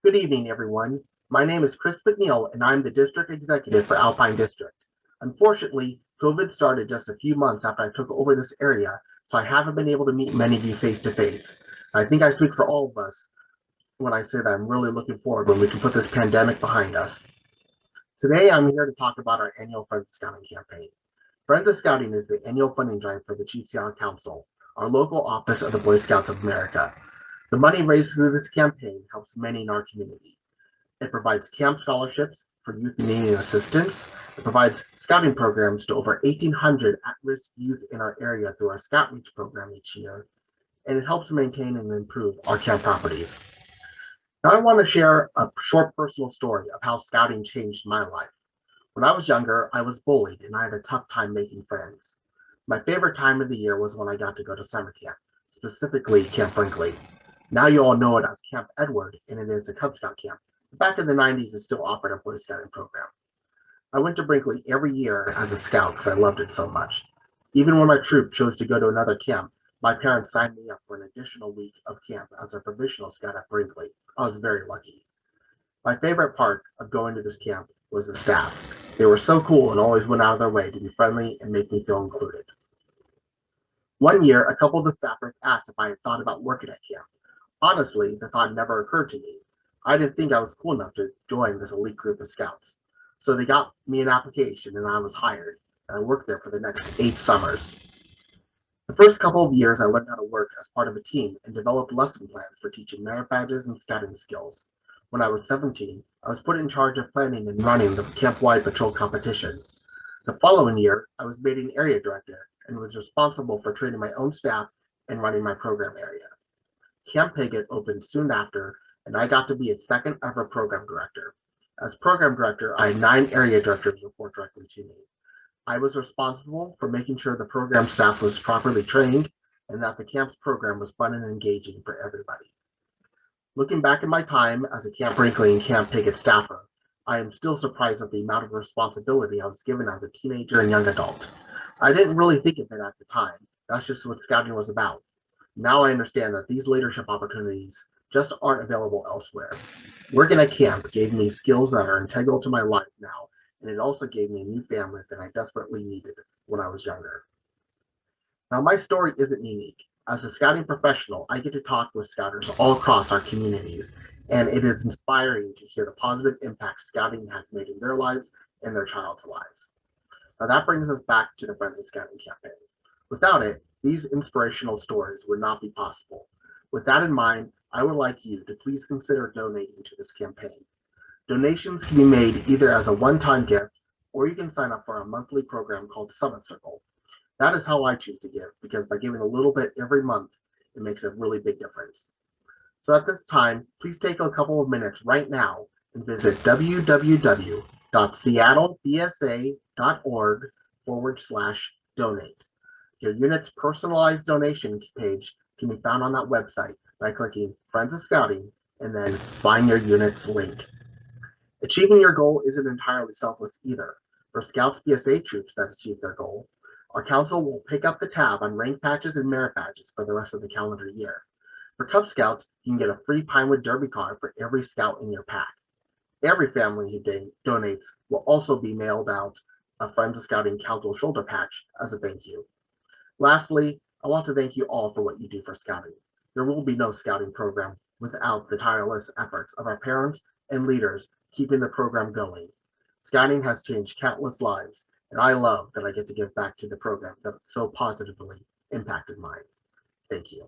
Good evening, everyone. My name is Chris McNeil, and I'm the District Executive for Alpine District. Unfortunately, COVID started just a few months after I took over this area, so I haven't been able to meet many of you face to face. I think I speak for all of us when I say that I'm really looking forward when we can put this pandemic behind us. Today, I'm here to talk about our annual Friends of Scouting campaign. Friends of Scouting is the annual funding drive for the Chief Seattle Council, our local office of the Boy Scouts of America. The money raised through this campaign helps many in our community. It provides camp scholarships for youth needing assistance. It provides scouting programs to over 1,800 at-risk youth in our area through our Scout Reach program each year, and it helps maintain and improve our camp properties. Now I want to share a short personal story of how scouting changed my life. When I was younger, I was bullied and I had a tough time making friends. My favorite time of the year was when I got to go to summer camp, specifically Camp Brinkley. Now you all know it as Camp Edward, and it is a Cub Scout camp. Back in the 90s, it still offered a Boy Scouting program. I went to Brinkley every year as a scout because I loved it so much. Even when my troop chose to go to another camp, my parents signed me up for an additional week of camp as a provisional scout at Brinkley. I was very lucky. My favorite part of going to this camp was the staff. They were so cool and always went out of their way to be friendly and make me feel included. One year, a couple of the staffers asked if I had thought about working at camp. Honestly, the thought never occurred to me. I didn't think I was cool enough to join this elite group of scouts. So they got me an application and I was hired, and I worked there for the next 8 summers. The first couple of years, I learned how to work as part of a team and developed lesson plans for teaching merit badges and scouting skills. When I was 17, I was put in charge of planning and running the camp-wide patrol competition. The following year, I was made an area director and was responsible for training my own staff and running my program area. Camp Piggott opened soon after, and I got to be its second ever program director. As program director, I had 9 area directors report directly to me. I was responsible for making sure the program staff was properly trained and that the camp's program was fun and engaging for everybody. Looking back at my time as a Camp Brinkley and Camp Piggott staffer, I am still surprised at the amount of responsibility I was given as a teenager and young adult. I didn't really think of it at the time. That's just what scouting was about. Now I understand that these leadership opportunities just aren't available elsewhere. Working at camp gave me skills that are integral to my life now, and it also gave me a new family that I desperately needed when I was younger. Now, my story isn't unique. As a scouting professional, I get to talk with scouters all across our communities, and it is inspiring to hear the positive impact scouting has made in their lives and their child's lives. Now, that brings us back to the Friends of Scouting campaign. Without it, these inspirational stories would not be possible. With that in mind, I would like you to please consider donating to this campaign. Donations can be made either as a one-time gift or you can sign up for a monthly program called Summit Circle. That is how I choose to give because by giving a little bit every month, it makes a really big difference. So at this time, please take a couple of minutes right now and visit www.seattlebsa.org/donate. Your unit's personalized donation page can be found on that website by clicking Friends of Scouting and then find your unit's link. Achieving your goal isn't entirely selfless either. For Scouts BSA troops that achieve their goal, our council will pick up the tab on rank patches and merit badges for the rest of the calendar year. For Cub Scouts, you can get a free Pinewood Derby card for every scout in your pack. Every family who donates will also be mailed out a Friends of Scouting Council shoulder patch as a thank you. Lastly, I want to thank you all for what you do for scouting. There will be no scouting program without the tireless efforts of our parents and leaders keeping the program going. Scouting has changed countless lives, and I love that I get to give back to the program that so positively impacted mine. Thank you.